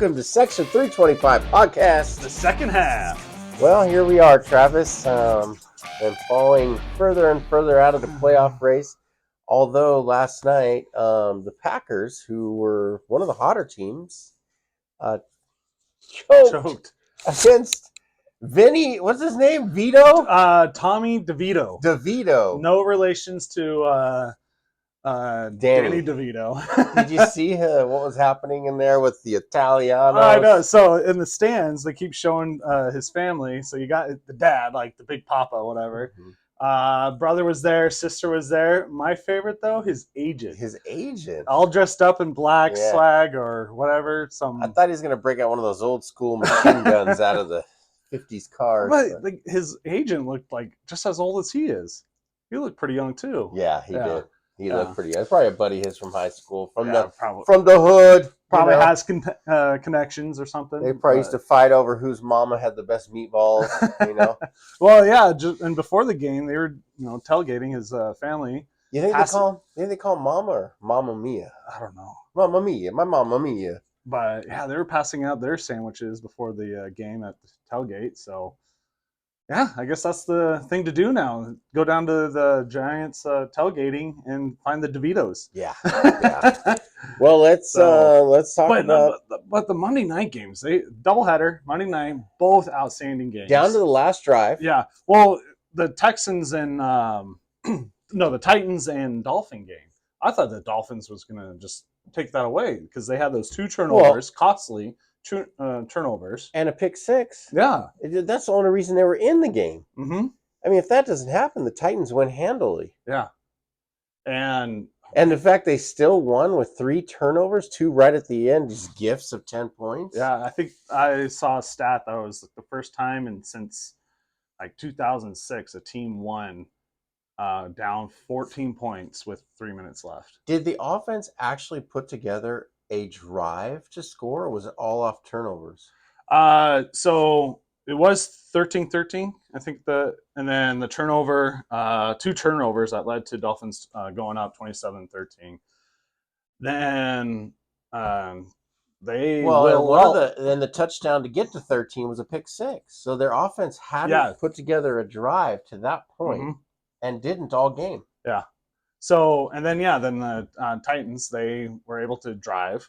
welcome to Section 325 Podcast. The second half. Well, here we are, Travis. Been falling further and further out of the playoff race. Although last night, the Packers, who were one of the hotter teams, choked against Vinny. What's his name? Vito? Tommy DeVito. DeVito. No relations to Danny DeVito. Did you see what was happening in there with the Italianos? I know. So in the stands, they keep showing his family. So you got the dad, like the big papa, whatever. Mm-hmm. Brother was there. Sister was there. My favorite, though, his agent. His agent. All dressed up in black swag or whatever. I thought he was going to break out one of those old school machine guns out of the 50s cars. But like, his agent looked like just as old as he is. He looked pretty young, too. Yeah, he did. He looked pretty young. Probably a buddy of his from high school, from the hood. Probably has connections or something. They probably used to fight over whose mama had the best meatballs, you know. Well, yeah, and before the game, they were tailgating his family. You think they call him Mama or Mama Mia? I don't know. Mama Mia, my Mama Mia. But yeah, they were passing out their sandwiches before the game at the tailgate. So yeah, I guess that's the thing to do now. Go down to the Giants tailgating and find the DeVitos. Yeah. Well, let's talk about. But the Monday night games, they doubleheader Monday night, both outstanding games. Down to the last drive. Yeah. Well, the Texans and the Titans and Dolphin game. I thought the Dolphins was going to just take that away because they had those two turnovers, costly turnovers. And a pick six. Yeah. That's the only reason they were in the game. Mm-hmm. I mean, if that doesn't happen, the Titans win handily. Yeah. And the fact they still won with 3 turnovers, 2 right at the end, just gifts of 10 points. Yeah, I think I saw a stat that was the first time since like 2006 a team won down 14 points with 3 minutes left. Did the offense actually put together a drive to score, or was it all off turnovers? So it was 13-13, I think, and then the turnover, 2 turnovers that led to Dolphins going up 27-13. Then then the touchdown to get to 13 was a pick six. So their offense hadn't put together a drive to that point and didn't all game. Yeah. So, and then the Titans, they were able to drive.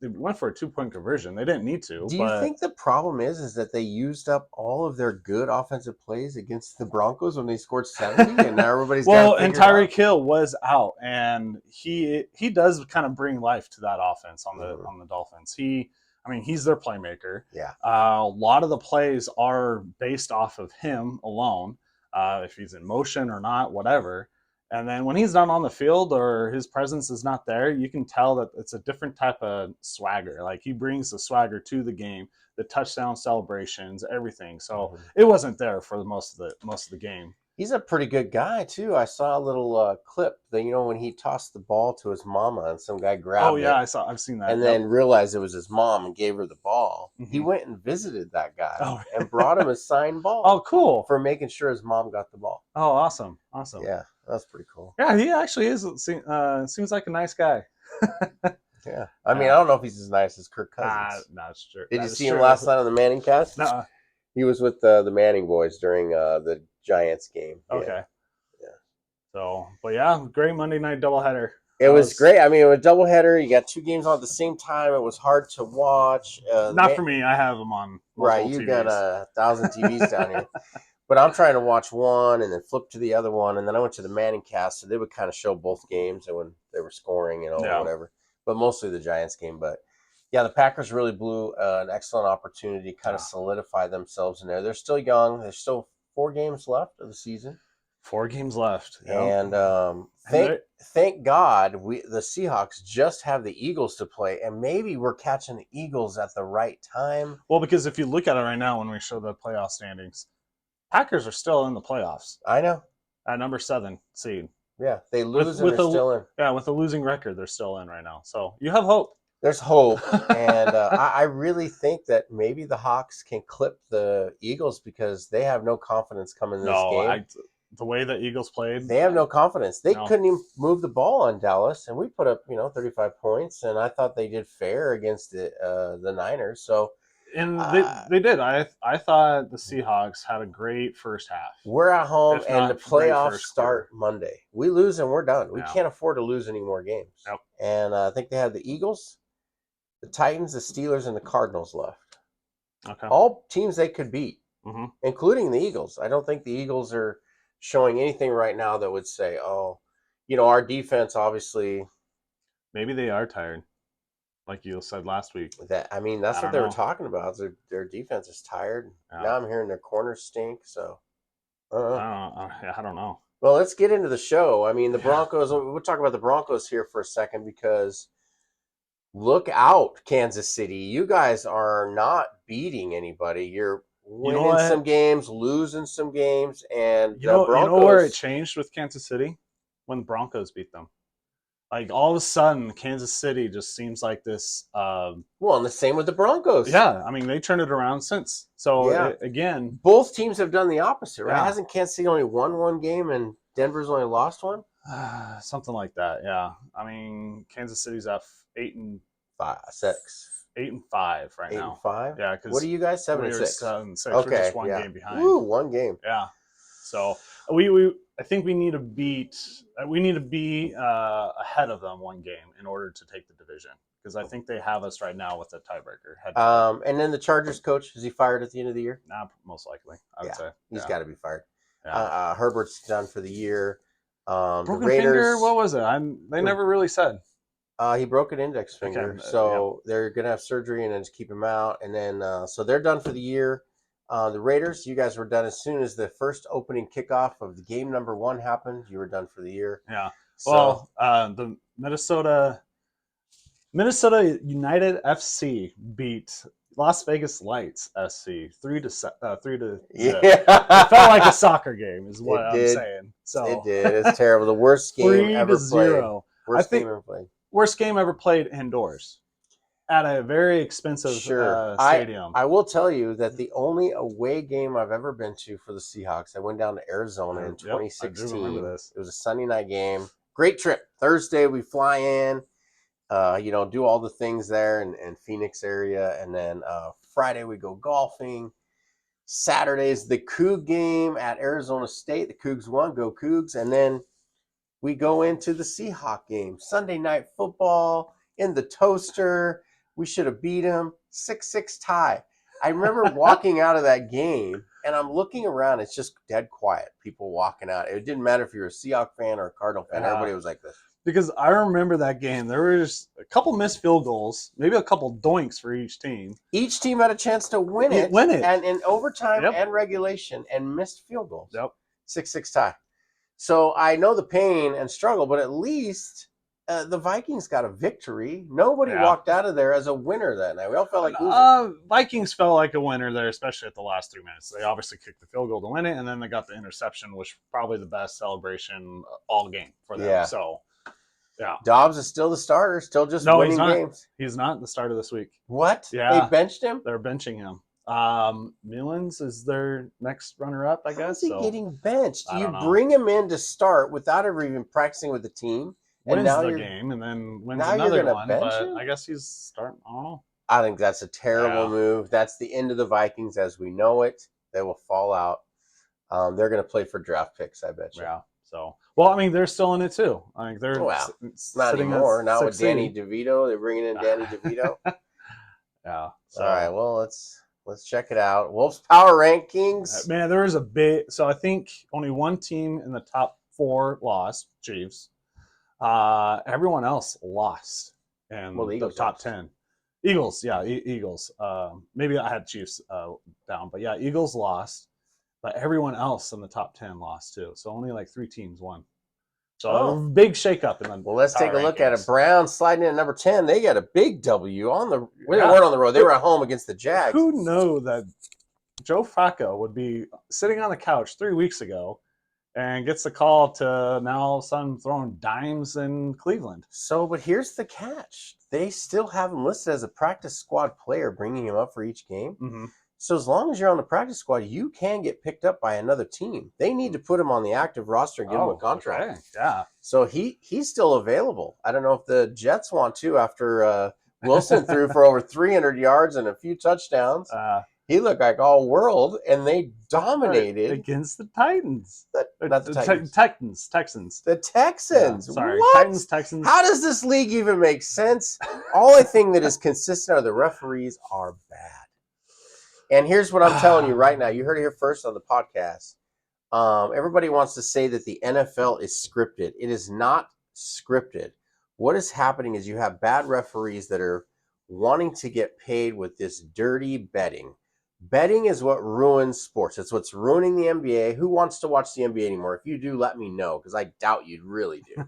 They went for a 2-point conversion. They didn't need to. Do you think the problem is that they used up all of their good offensive plays against the Broncos when they scored 70 and now everybody's and Tyreek Hill was out, and he does kind of bring life to that offense on the Dolphins. He's their playmaker. Yeah. A lot of the plays are based off of him alone, if he's in motion or not, whatever. And then when he's not on the field or his presence is not there, you can tell that it's a different type of swagger. Like, he brings the swagger to the game, the touchdown celebrations, everything. So it wasn't there for most of the game. He's a pretty good guy too. I saw a little clip that when he tossed the ball to his mama and some guy grabbed it. Oh yeah, I've seen that. And then realized it was his mom and gave her the ball. Mm-hmm. He went and visited that guy and brought him a signed ball. Oh, cool! For making sure his mom got the ball. Oh, awesome! Yeah, that's pretty cool. Yeah, he actually is. Seems like a nice guy. Yeah, I don't know if he's as nice as Kirk Cousins. No, it's true. Did you see him last night on the Manning cast? No. He was with the Manning boys during the Giants game. Okay. Yeah. So, but yeah, great Monday night doubleheader. It was great. I mean, it was a doubleheader. You got 2 games on at the same time. It was hard to watch. Not for me. I have them on right. You got 1,000 TVs down here. But I'm trying to watch one and then flip to the other one. And then I went to the Manning cast, so they would kind of show both games and when they were scoring, whatever. But mostly the Giants game. But yeah, the Packers really blew an excellent opportunity to kind of solidify themselves in there. They're still young. There's still 4 games left of the season. 4 games left. Yep. And thank God the Seahawks just have the Eagles to play, and maybe we're catching the Eagles at the right time. Well, because if you look at it right now when we show the playoff standings, Packers are still in the playoffs. I know. At number 7 seed. Yeah, they lose and they're still in. Yeah, with a losing record, they're still in right now. So you have hope. There's hope, and I really think that maybe the Hawks can clip the Eagles because they have no confidence coming in this game. the way the Eagles played, they have no confidence. They no. couldn't even move the ball on Dallas, and we put up 35 points, and I thought they did fair against the Niners. So And they did. I thought the Seahawks had a great first half. we're at home, If and the not great playoffs first quarter. start Monday. We lose, and we're done. We Yeah. can't afford to lose any more games. Yep. And I think they had the Eagles, the Titans, the Steelers, and the Cardinals left. Okay. All teams they could beat, Mm-hmm. including the Eagles. I don't think the Eagles are showing anything right now that would say, oh, our defense obviously. Maybe they are tired, like you said last week. That's what they were talking about. Their defense is tired. Yeah. Now I'm hearing their corners stink. So I don't know. Well, let's get into the show. The Broncos. We'll talk about the Broncos here for a second because look out, Kansas City. You guys are not beating anybody. You're winning some games, losing some games, and the Broncos. You know where it changed with Kansas City? When the Broncos beat them. Like, all of a sudden, Kansas City just seems like this. And the same with the Broncos. Yeah, they turned it around since. So, again. Both teams have done the opposite, right? Yeah. Hasn't Kansas City only won one game and Denver's only lost one? Something like that, yeah. Kansas City's at 8-5 right now. 8-5? Yeah. What are you guys, 7-6? 7-6. Okay, we're just one game behind. Ooh, one game. Yeah. So, I think we need to be ahead of them one game in order to take the division, because I think they have us right now with a tiebreaker. And then the Chargers coach, is he fired at the end of the year? Nah, most likely, I would say. He's got to be fired. Yeah. Herbert's done for the year. Broken the Raiders, finger? What was it? They never really said. He broke an index finger, so they're going to have surgery and then just keep him out. And then, so they're done for the year. The Raiders, you guys were done as soon as the first opening kickoff of the game number 1 happened. You were done for the year. Yeah. So, the Minnesota United FC beat Las Vegas Lights SC 3-0. Yeah. It felt like a soccer game, is what I'm saying. So it did. It's terrible. The worst game ever played. Worst game ever played indoors at a very expensive stadium. I will tell you that the only away game I've ever been to for the Seahawks, I went down to Arizona in 2016. I do remember this. It was a Sunday night game. Great trip. Thursday we fly in, do all the things there in Phoenix area, and then Friday we go golfing. Saturday's the Coug game at Arizona State. The Cougs won. Go Cougs. And then we go into the Seahawk game. Sunday night football in the toaster. We should have beat them. 6-6 tie. I remember walking out of that game, and I'm looking around. It's just dead quiet. People walking out. It didn't matter if you're a Seahawks fan or a Cardinal fan. Everybody was like this. Because I remember that game. There were just a couple missed field goals, maybe a couple doinks for each team. Each team had a chance to win it. And in overtime and regulation, and missed field goals. 6-6 tie. So I know the pain and struggle, but at least the Vikings got a victory. Nobody walked out of there as a winner that night. We all felt like losers. Vikings felt like a winner there, especially at the last 3 minutes. They obviously kicked the field goal to win it, and then they got the interception, which was probably the best celebration all game for them. Yeah. So, yeah. Dobbs is still the starter, still just winning games. He's not the starter this week. What? Yeah. They benched him? They're benching him. Mullins is their next runner-up, I guess. How's he getting benched? You bring him in to start without ever even practicing with the team. Wins the game and then wins another one, but I guess he's starting. I don't know. I think that's a terrible move. That's the end of the Vikings as we know it. They will fall out. They're going to play for draft picks, I bet you. Yeah. So, well, they're still in it too. I think they're not anymore. Now with Danny DeVito, they're bringing in Danny DeVito. Yeah. So. All right. Well, let's check it out. Wolves Power Rankings. Man, there is a big. So I think only one team in the top 4 lost. Chiefs. Everyone else lost in the top 10. Eagles, Eagles. Maybe I had Chiefs down, but yeah, Eagles lost. But everyone else in the top 10 lost too. So only like 3 teams won. So big shakeup in the Well, let's take a look at it. Browns sliding in at number 10. They got a big W on the. They weren't on the road. They were at home against the Jags. Who knew that Joe Flacco would be sitting on the couch 3 weeks ago and gets the call to now all of a sudden throwing dimes in Cleveland? So, but here's the catch. They still have him listed as a practice squad player, bringing him up for each game. Mm-hmm. So as long as you're on the practice squad, you can get picked up by another team. They need to put him on the active roster and give him a contract. Okay. Yeah. So he's still available. I don't know if the Jets want to after Wilson threw for over 300 yards and a few touchdowns. He looked like all world, and they dominated against the Titans. Not the Titans. Texans. The Texans. Yeah, sorry, what? Titans. Texans. How does this league even make sense? Only thing that is consistent are the referees are bad. And here's what I'm telling you right now. You heard it here first on the podcast. Everybody wants to say that the NFL is scripted. It is not scripted. What is happening is you have bad referees that are wanting to get paid with this dirty betting. Betting is what ruins sports. It's what's ruining the NBA. Who wants to watch the NBA anymore? If you do, let me know, because I doubt you'd really do.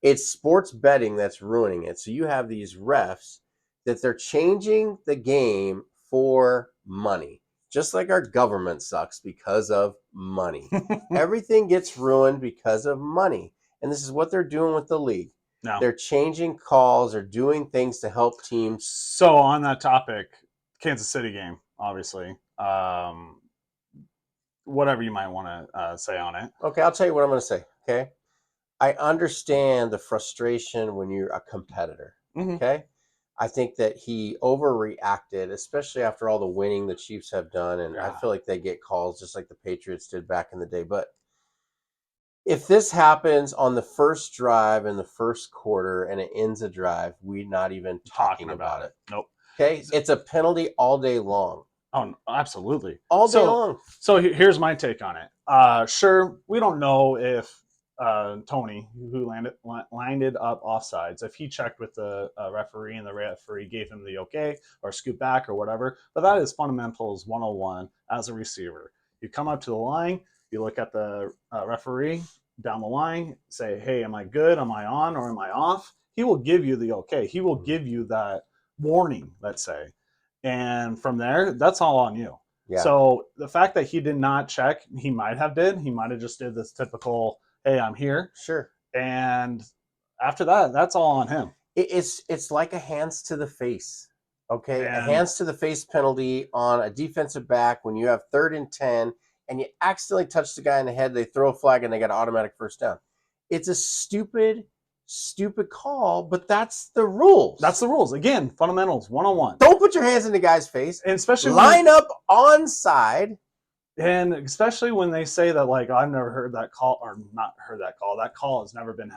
It's sports betting that's ruining it. So you have these refs that they're changing the game for money. Just like our government sucks because of money. Everything gets ruined because of money. And this is what they're doing with the league. No. They're changing calls or doing things to help teams. So on that topic, Kansas City game, obviously. Whatever you might want to say on it. Okay, I'll tell you what I'm going to say, okay? I understand the frustration when you're a competitor, okay? I think that he overreacted, especially after all the winning the Chiefs have done, and I feel like they get calls just like the Patriots did back in the day. But if this happens on the first drive in the first quarter and it ends a drive, we're not even talking about it. Nope. Okay? It's a penalty all day long. Oh, absolutely. All day long. So here's my take on it. Sure, we don't know if Tony, who landed up offsides, if he checked with the referee and the referee gave him the okay or scoot back or whatever. But that is fundamentals 101 as a receiver. You come up to the line, you look at the referee down the line, say, hey, am I good? Am I on or am I off? He will give you the okay. He will give you that warning, let's say. And from there, that's all on you. Yeah. So the fact that he did not check, he might have did. He might have just did this typical, hey, I'm here. Sure. And after that, that's all on him. It's like a hands to the face. Okay, a hands to the face penalty on a defensive back when you have 3rd and 10 and you accidentally touch the guy in the head, they throw a flag and they got an automatic first down. It's a stupid call, but that's the rules. That's the rules. Again, fundamentals 101. Don't put your hands in the guy's face. And especially line up onside. And especially when they say that, like, I've never heard that call, or not heard that call. That call has never been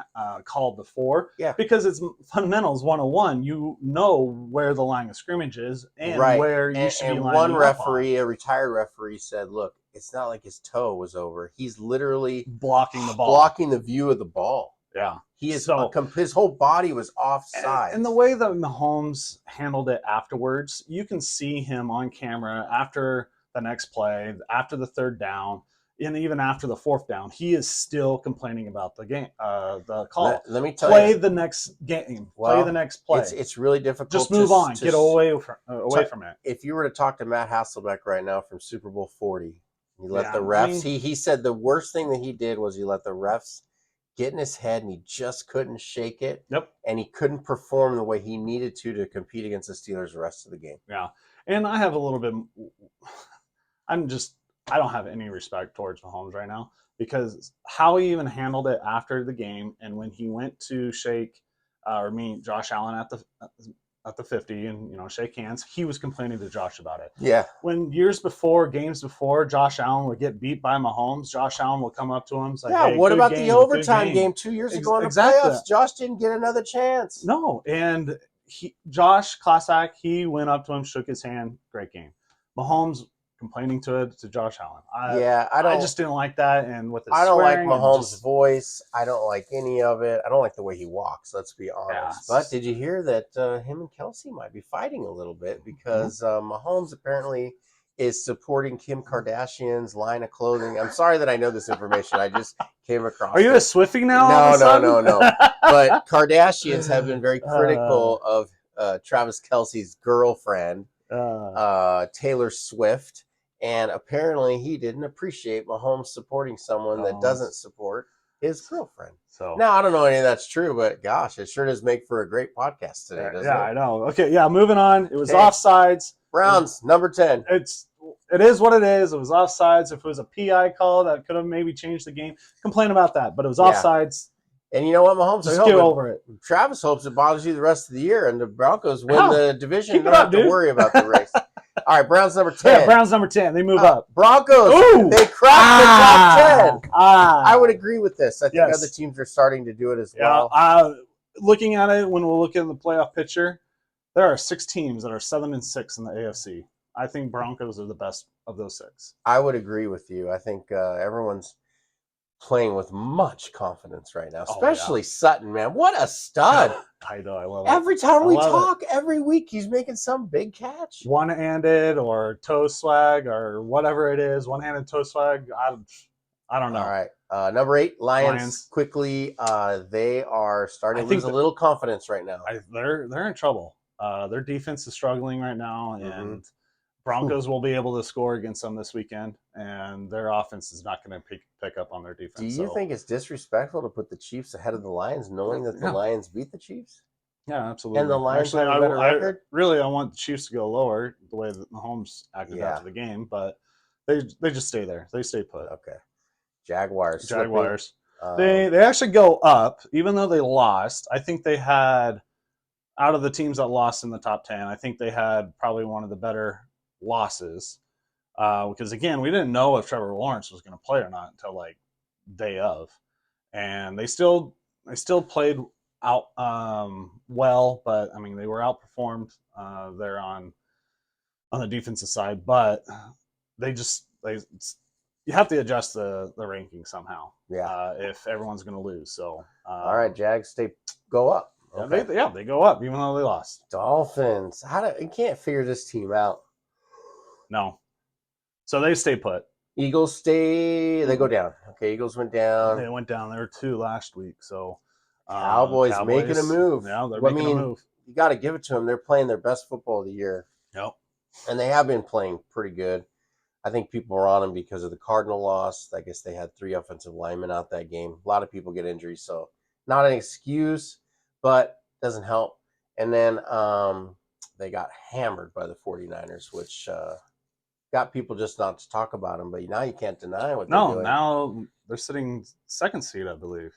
called before. Yeah. Because it's fundamentals 101. You know where the line of scrimmage is and where you should be lining up. And one referee, a retired referee, said, look, it's not like his toe was over. He's literally blocking the ball. Blocking the view of the ball. Yeah. He is his whole body was offside. And the way that Mahomes handled it afterwards, you can see him on camera after the next play, after the 3rd down, and even after the 4th down, he is still complaining about the game, the call. Let me tell you. Play the next game. Play the next play. It's really difficult. Just move on. Get away from it. If you were to talk to Matt Hasselbeck right now from Super Bowl 40, he let the refs. He said the worst thing that he did was he let the refs get in his head, and he just couldn't shake it. Yep. And he couldn't perform the way he needed to compete against the Steelers the rest of the game. Yeah. And I have a little bit. I don't have any respect towards Mahomes right now because how he even handled it after the game, and when he went to shake or meet Josh Allen at the 50 and shake hands, he was complaining to Josh about it. Yeah. When games before, Josh Allen would get beat by Mahomes, Josh Allen will come up to him. Like, yeah. hey, what about the overtime game 2 years ago in the playoffs? Josh didn't get another chance. No, and Josh Klasak, he went up to him, shook his hand, great game. Mahomes complaining to Josh Allen. I just didn't like that. And with I don't like Mahomes' voice. I don't like any of it. I don't like the way he walks. Let's be honest. Yeah. But did you hear that him and Kelsey might be fighting a little bit because Mahomes apparently is supporting Kim Kardashian's line of clothing. I'm sorry that I know this information. I just came across. Are you a Swiftie now? No. But Kardashians have been very critical of Travis Kelce's girlfriend, Taylor Swift. And apparently he didn't appreciate Mahomes supporting someone that doesn't support his girlfriend. So now I don't know any of that's true, but gosh, it sure does make for a great podcast today, doesn't it? Yeah, I know. Okay, yeah, moving on. It was offsides. Browns, number 10. it is what it is. It was offsides. If it was a PI call, that could have maybe changed the game. Complain about that, but it was offsides. And you know what, Mahomes? Just get over it. Travis hopes it bothers you the rest of the year, and the Broncos win the division. You don't have to worry about the race. All right, Browns number 10. Yeah, Browns number 10. They move up. Broncos, they cracked the top 10. I would agree with this. I think other teams are starting to do it as well. Looking at it, when we're looking at the playoff picture, there are 6 teams that are 7-6 in the AFC. I think Broncos are the best of those 6. I would agree with you. I think everyone's playing with much confidence right now, especially Sutton, man. What a stud. I know, I love it. Every time we talk, every week, he's making some big catch. One-handed or toe swag or whatever it is. One-handed toe swag. I don't know. All right. Number 8, Lions. Quickly, they are starting to lose a little confidence right now. They're in trouble. Their defense is struggling right now, and Broncos will be able to score against them this weekend, and their offense is not going to pick up on their defense. Do you think it's disrespectful to put the Chiefs ahead of the Lions, knowing that the Lions beat the Chiefs? Yeah, absolutely. And the Lions have a better record? I want the Chiefs to go lower, the way that Mahomes acted after the game, but they just stay there. They stay put. Okay. Jaguars. They actually go up, even though they lost. I think they had, out of the teams that lost in the top 10, I think they had probably one of the better losses. Because, again, we didn't know if Trevor Lawrence was going to play or not until, like, day of. And they still played out well, but, I mean, they were outperformed there on the defensive side. But you have to adjust the ranking somehow. Yeah. If everyone's going to lose. So. All right, Jags, go up. Okay. They go up even though they lost. Dolphins. You can't figure this team out. No. So they stay put. Eagles they go down. Okay, Eagles went down. They went down. They were 2 last week. So Cowboys making a move. Yeah, they're making a move. You got to give it to them. They're playing their best football of the year. Yep. And they have been playing pretty good. I think people were on them because of the Cardinal loss. I guess they had 3 offensive linemen out that game. A lot of people get injuries, so not an excuse, but doesn't help. And then they got hammered by the 49ers, which got people just not to talk about them. But now you can't deny what they're doing. No, now they're sitting 2nd seed, I believe.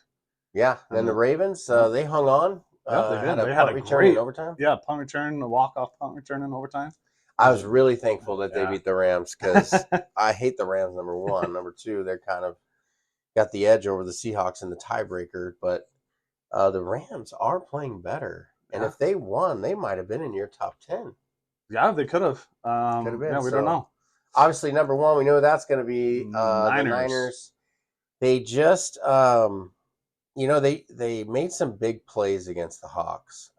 Yeah. Then the Ravens, they hung on. Yeah, they did. They had a return in overtime. Yeah, punt return, a walk-off punt return in overtime. I was really thankful that they beat the Rams because I hate the Rams, number 1. Number 2, they're kind of got the edge over the Seahawks in the tiebreaker. But the Rams are playing better. And if they won, they might have been in your top 10. Yeah, they could have. Could have been. Yeah, we don't know. Obviously, number 1, we know that's going to be the Niners. They just, they made some big plays against the Hawks.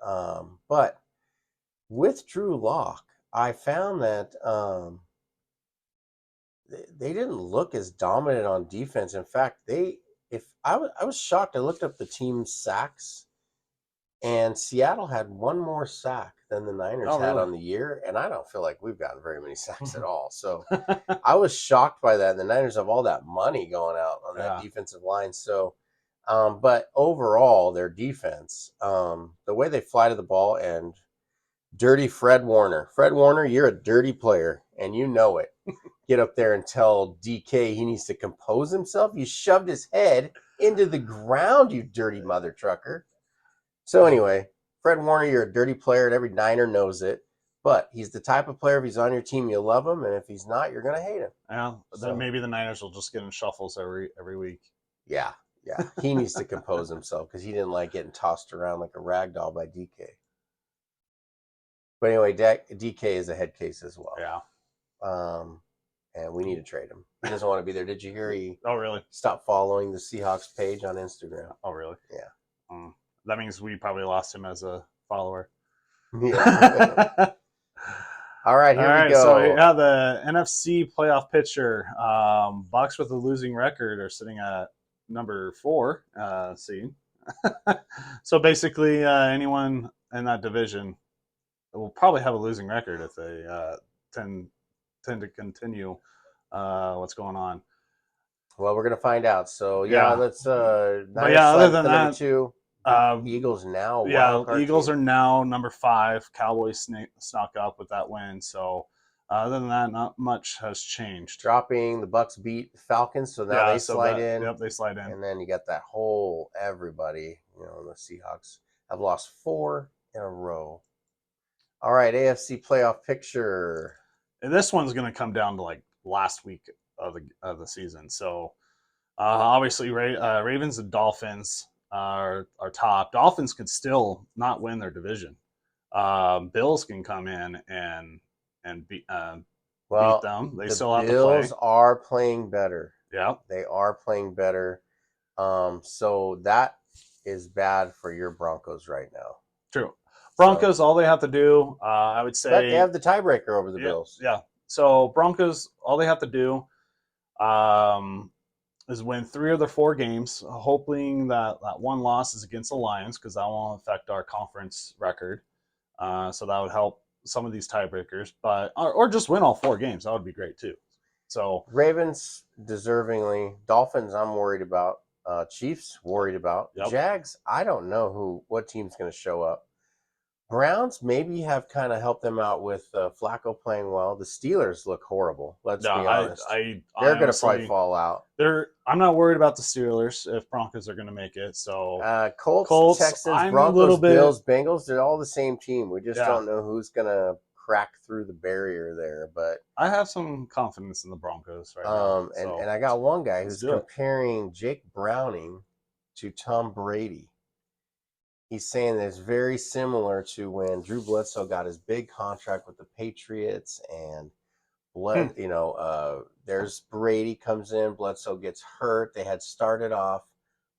But with Drew Lock, I found that they didn't look as dominant on defense. In fact, I was shocked. I looked up the team's sacks, and Seattle had 1 more sack than the Niners had on the year, and I don't feel like we've gotten very many sacks at all. So I was shocked by that. And the Niners have all that money going out on that defensive line. So, but overall, their defense, the way they fly to the ball, and dirty Fred Warner. Fred Warner, you're a dirty player, and you know it. Get up there and tell DK he needs to compose himself. You shoved his head into the ground, you dirty mother trucker. So anyway, Fred Warner, you're a dirty player, and every Niner knows it. But he's the type of player, if he's on your team, you love him, and if he's not, you're going to hate him. Yeah, then maybe the Niners will just get in shuffles every week. Yeah. He needs to compose himself because he didn't like getting tossed around like a rag doll by DK. But anyway, DK is a head case as well. Yeah. And we need to trade him. He doesn't want to be there. Did you hear he really? Stopped following the Seahawks page on Instagram? Oh, really? Yeah. That means we probably lost him as a follower. Yeah. All right, here we go. So the NFC playoff picture. Bucs with a losing record are sitting at number 4 seed. So basically, anyone in that division will probably have a losing record if they tend to continue what's going on. Well, we're gonna find out. So let's. Other than that, number 2. Eagles now. Eagles are now number 5. Cowboys snuck up with that win. So Other than that, not much has changed. Dropping, the Bucks beat the Falcons, so now they slide in. Yep, they slide in. And then you got that whole everybody, the Seahawks have lost 4 in a row. All right, AFC playoff picture. And this one's going to come down to like last week of the season. So obviously, Ravens and Dolphins are top. Dolphins can still not win their division. Bills can come in and beat them. They still have to play. Bills are playing better. Yeah, they are playing better. So that is bad for your Broncos right now. True. Broncos, all they have to do, I would say, they have the tiebreaker over the Bills. Yeah. So Broncos, all they have to do is win 3 of their 4 games, hoping that one loss is against the Lions because that won't affect our conference record. So that would help some of these tiebreakers, but or just win all 4 games. That would be great too. So Ravens deservingly, Dolphins I'm worried about, Chiefs worried about, Jags I don't know what team's going to show up. Browns maybe have kind of helped them out with Flacco playing well. The Steelers look horrible. Let's be honest. They're going to probably fall out. I'm not worried about the Steelers if Broncos are going to make it. So Colts, Texans, Broncos, Bills, Bengals, they're all the same team. We just don't know who's going to crack through the barrier there. But I have some confidence in the Broncos right now. And I got one guy who's comparing Jake Browning to Tom Brady. He's saying that it's very similar to when Drew Bledsoe got his big contract with the Patriots, and there's Brady comes in, Bledsoe gets hurt. They had started off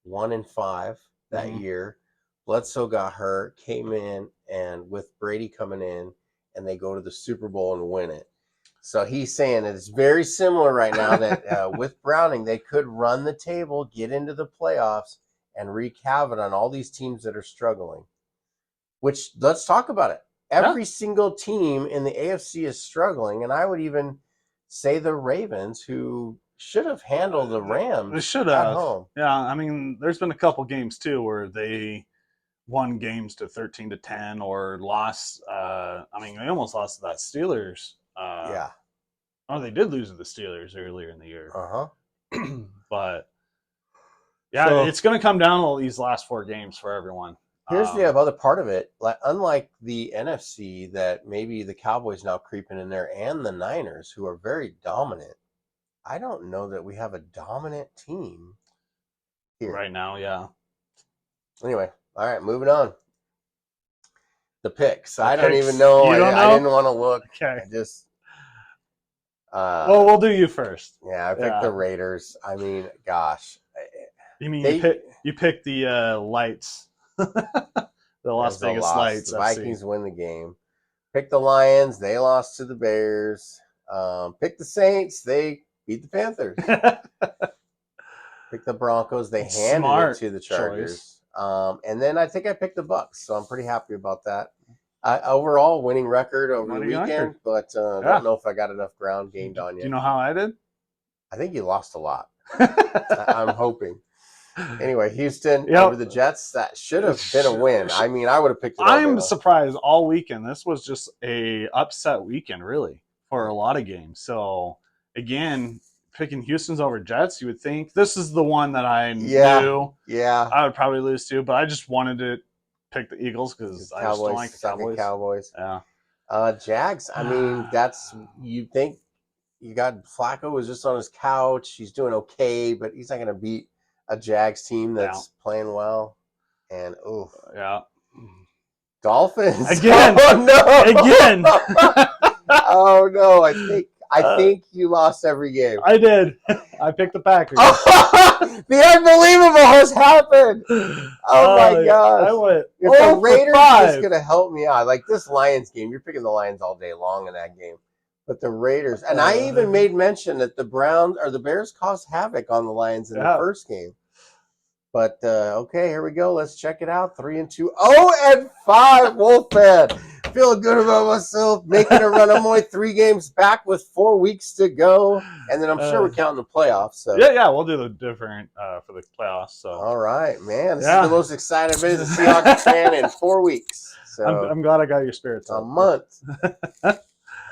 1-5 that year. Bledsoe got hurt, came in, and with Brady coming in, and they go to the Super Bowl and win it. So he's saying that it's very similar right now that with Browning, they could run the table, get into the playoffs, and wreak havoc on all these teams that are struggling. Which, let's talk about it. Every single team in the AFC is struggling, and I would even say the Ravens, who should have handled the Rams they should have. at home. Yeah, I mean, there's been a couple games, too, where they won games to 13-10 or lost. They almost lost to that Steelers. Oh, they did lose to the Steelers earlier in the year. But yeah, it's going to come down to these last 4 games for everyone. Here's the other part of it. Like, unlike the NFC, that maybe the Cowboys now creeping in there and the Niners, who are very dominant. I don't know that we have a dominant team here right now. Yeah. Anyway, all right, moving on. The picks. I don't even know. I didn't want to look. Okay. I just. Well, we'll do you first. Yeah, I picked the Raiders. I mean, gosh. You mean you picked the Lights, the Las Vegas Lights. The Vikings win the game. Pick the Lions. They lost to the Bears. Pick the Saints. They beat the Panthers. Pick the Broncos. They handed it to the Chargers. And then I think I picked the Bucks, so I'm pretty happy about that. Overall, winning record over the weekend, but I don't know if I got enough ground gained on you. Do you know how I did? I think you lost a lot. I'm hoping. Anyway, Houston over the Jets. That should have been a win. I mean, I would have picked it. I'm surprised all weekend. This was just a upset weekend, really, for a lot of games. So, again, picking Houston's over Jets, you would think this is the one that I knew. Yeah. I would probably lose to, but I just wanted to pick the Eagles because I just don't like the Cowboys. Yeah. Jags, I mean, you think you got Flacco was just on his couch. He's doing okay, but he's not going to beat a Jags team that's playing well. And, Dolphins. Again. Oh, no. Again. Oh, no. I think you lost every game. I did. I picked the Packers. The unbelievable has happened. Oh, my gosh. I went if the Raiders are just going to help me out, like this Lions game, you're picking the Lions all day long in that game. But the Raiders, and I even made mention that the Bears caused havoc on the Lions in the first game. But okay, here we go. Let's check it out. 3-2, 0-5, Wolfman. Feeling good about myself, making a run. I'm only 3 games back with 4 weeks to go, and then I'm sure we're counting the playoffs. So yeah, we'll do the different for the playoffs. So all right, man, this is the most excited I've been as a Seahawks fan in 4 weeks. So I'm glad I got your spirits up. A month.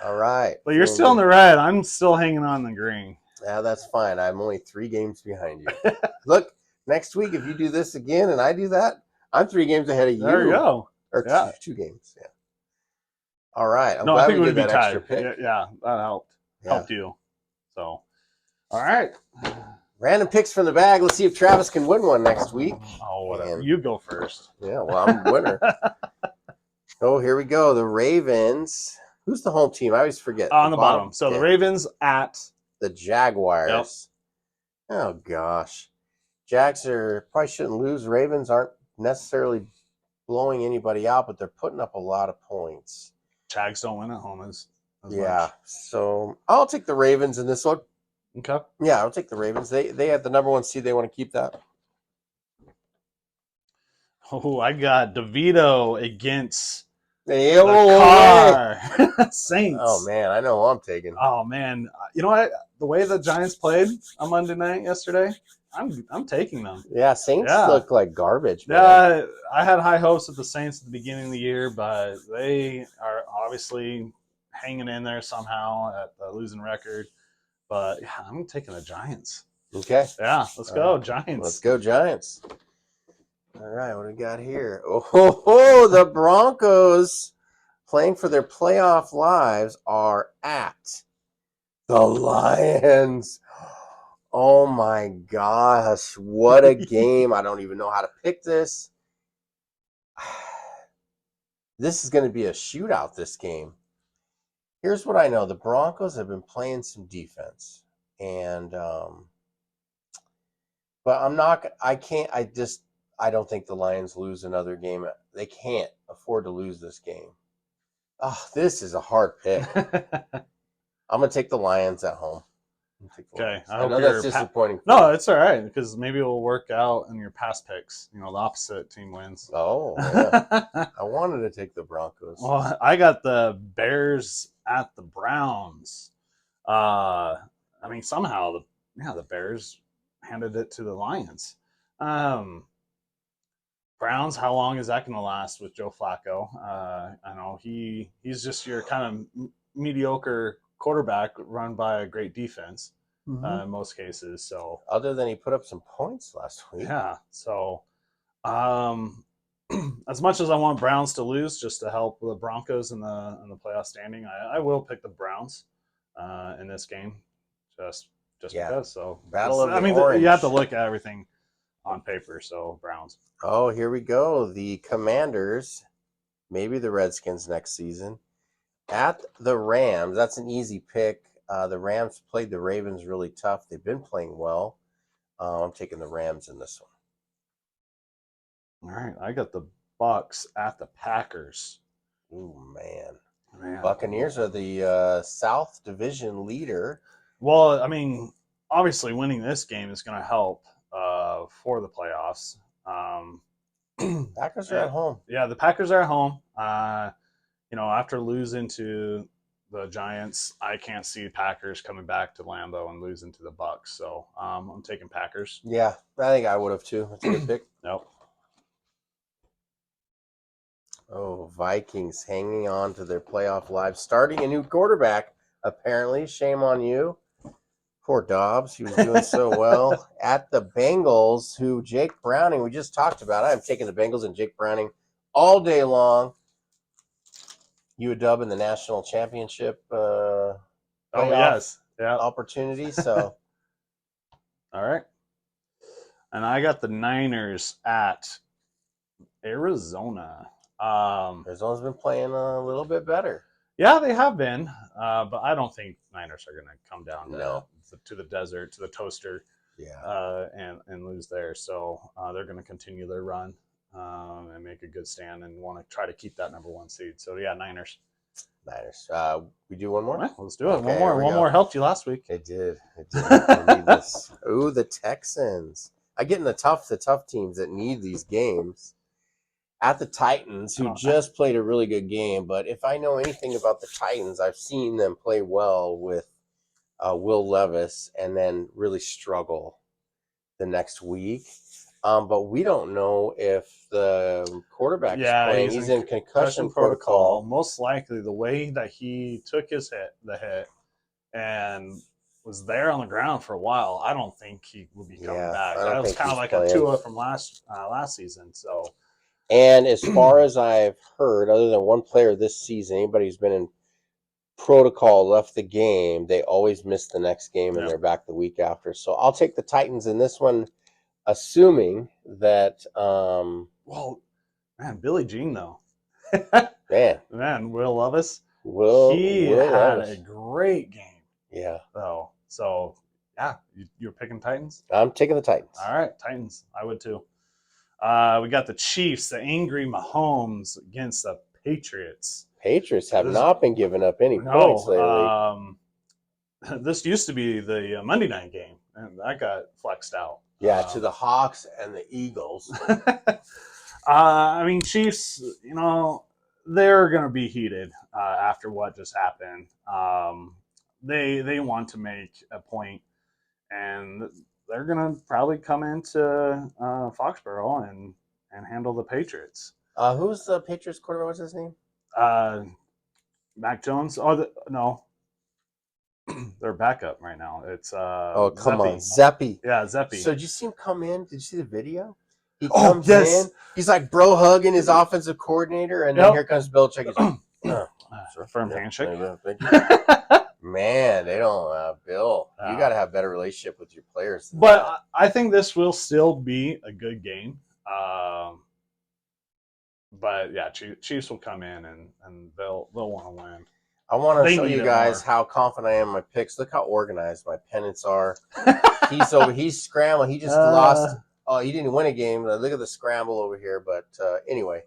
All right. But you're still in the red. I'm still hanging on the green. Yeah, that's fine. I'm only 3 games behind you. Look, next week, if you do this again and I do that, I'm 3 games ahead of you. There you go. Or Yeah. 2 games. Yeah. All right. I'm No, I glad think we it did would be that extra tied. pick. Yeah, that helped. Yeah. Helped you. So, all right. Random picks from the bag. Let's see if Travis can win one next week. Oh, whatever. And, you go first. yeah, well, I'm a winner. Oh, here we go. The Ravens. Who's the home team? I always forget. On the bottom. So the Ravens at the Jaguars. Yep. Oh, gosh. Jags probably shouldn't lose. Ravens aren't necessarily blowing anybody out, but they're putting up a lot of points. Jags don't win at home as yeah, much. So I'll take the Ravens in this one. Okay. Yeah, I'll take the Ravens. They have the number 1 seed. They want to keep that. Oh, I got DeVito against the car. Saints. Oh, man, I know who I'm taking. Oh, man. You know what? The way the Giants played on Monday night yesterday, I'm taking them. Yeah, Saints look like garbage, man. Yeah, I had high hopes of the Saints at the beginning of the year, but they are obviously hanging in there somehow at the losing record. But yeah, I'm taking the Giants. Okay. Yeah, let's go, Giants. Let's go, Giants. All right, what do we got here? Oh, the Broncos playing for their playoff lives are at the Lions. Oh my gosh, what a game. I don't even know how to pick this. This is going to be a shootout, this game. Here's what I know. The Broncos have been playing some defense. And, but I don't think the Lions lose another game. They can't afford to lose this game. Oh, this is a hard pick. I'm going to take the Lions at home. Okay. I know that's disappointing. No, it's all right because maybe it'll work out in your past picks. You know, the opposite team wins. Oh, yeah. I wanted to take the Broncos. Well, I got the Bears at the Browns. I mean, somehow the Bears handed it to the Lions. Browns, how long is that going to last with Joe Flacco? I know he's just your kind of mediocre quarterback run by a great defense in most cases. So other than he put up some points last week. Yeah. So as much as I want Browns to lose just to help the Broncos in the playoff standing, I will pick the Browns in this game just because. So you have to look at everything on paper. So Browns. Oh, here we go. The Commanders, maybe the Redskins next season, at the Rams. That's an easy pick. The Rams played the Ravens really tough. They've been playing well. I'm taking the Rams in this one. All right, I got the Bucs at the Packers. Ooh, man. Buccaneers are the South Division leader. Well, I mean, obviously winning this game is going to help for the playoffs. Packers are at home. Yeah, the Packers are at home. After losing to the Giants, I can't see Packers coming back to Lambeau and losing to the Bucs. So I'm taking Packers. Yeah, I think I would have too. That's a good pick. Nope. Oh, Vikings hanging on to their playoff lives, starting a new quarterback. Apparently, shame on you. Poor Dobbs, he was doing so well. At the Bengals, who Jake Browning, we just talked about. I'm taking the Bengals and Jake Browning all day long. UW in the national championship opportunity. So, all right. And I got the Niners at Arizona. Arizona's been playing a little bit better. Yeah, they have been, but I don't think Niners are going to come down to the desert, to the toaster, and lose there. So they're going to continue their run and make a good stand and want to try to keep that number 1 seed. So yeah, Niners. We do one more? Right, let's do it. Okay, one more helped you last week. It did. I need this. Ooh, the Texans. I get in the tough teams that need these games. At the Titans, who just played a really good game. But if I know anything about the Titans, I've seen them play well with Will Levis and then really struggle the next week. But we don't know if the quarterback is playing. He's in concussion protocol. Most likely, the way that he took the hit, and was there on the ground for a while, I don't think he will be coming back. That was kind of like a Tua from last season. So, and as far as I've heard, other than one player this season, anybody who's been in protocol left the game, they always miss the next game and they're back the week after. So I'll take the Titans in this one, assuming that Billie Jean though. man, Will Levis. He had a great game. Yeah. So yeah, you're picking Titans? I'm taking the Titans. All right, Titans. I would too. We got the Chiefs, the angry Mahomes against the Patriots. Patriots have not been giving up any points lately. This used to be the Monday night game, and that got flexed out. Yeah, to the Hawks and the Eagles. I mean, Chiefs, they're going to be heated after what just happened. They want to make a point, and they're going to probably come into Foxborough and handle the Patriots. Who's the Patriots quarterback? What's his name? Mac Jones. No. They're backup right now. It's Zeppy. Yeah, Zeppy. So did you see him come in? Did you see the video? He comes in. He's like bro hugging his offensive coordinator, and then here comes Belichick. He's like, firm handshake. Thank you. Man, they don't. Bill, you got to have better relationship with your players. But I think this will still be a good game. But yeah, Chiefs will come in and they'll want to win. I want to show you guys how confident I am in my picks. Look how organized my pennants are. He's scrambling. He just lost. Oh, he didn't win a game. Look at the scramble over here. But anyway.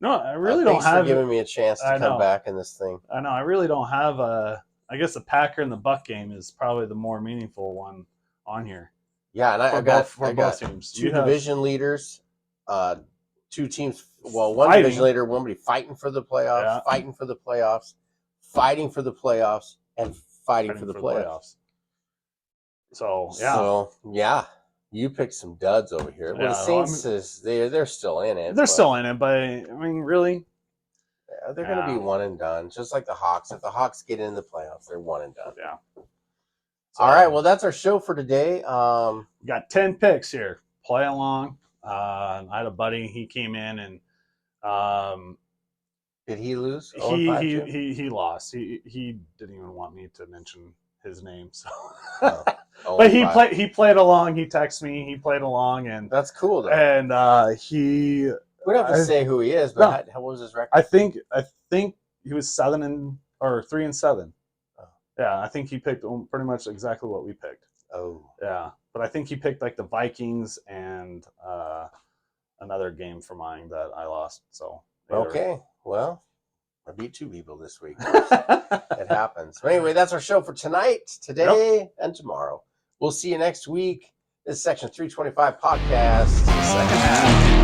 No, I really don't have. Thanks for giving me a chance to come back in this thing. I know. I really don't have a. I guess the Packer and the Buck game is probably the more meaningful one on here. Yeah, and I got both teams. Two division leaders, two teams. Well, one division leader, one fighting for the playoffs, fighting for the playoffs, fighting for the playoffs, and fighting for the playoffs. So yeah, you picked some duds over here. Well, the Saints they're still in it. They're still in it, but I mean, really. Yeah, they're going to be one and done, just like the Hawks. If the Hawks get in the playoffs, they're one and done. Yeah. So, all right, well, that's our show for today. We got 10 picks here. Play along. I had a buddy. He came in and did he lose? He lost. He didn't even want me to mention his name. So, but he played along. He texted me. He played along, and that's cool. Though. And he. We don't have to say who he is, but what was his record? I think he was 3-7. Oh. Yeah, I think he picked pretty much exactly what we picked. Oh. Yeah, but I think he picked like the Vikings and another game for mine that I lost. So. Okay, well, I beat two people this week. It happens. But anyway, that's our show for tonight, today, and tomorrow. We'll see you next week. This is Section 325 podcast. Second half.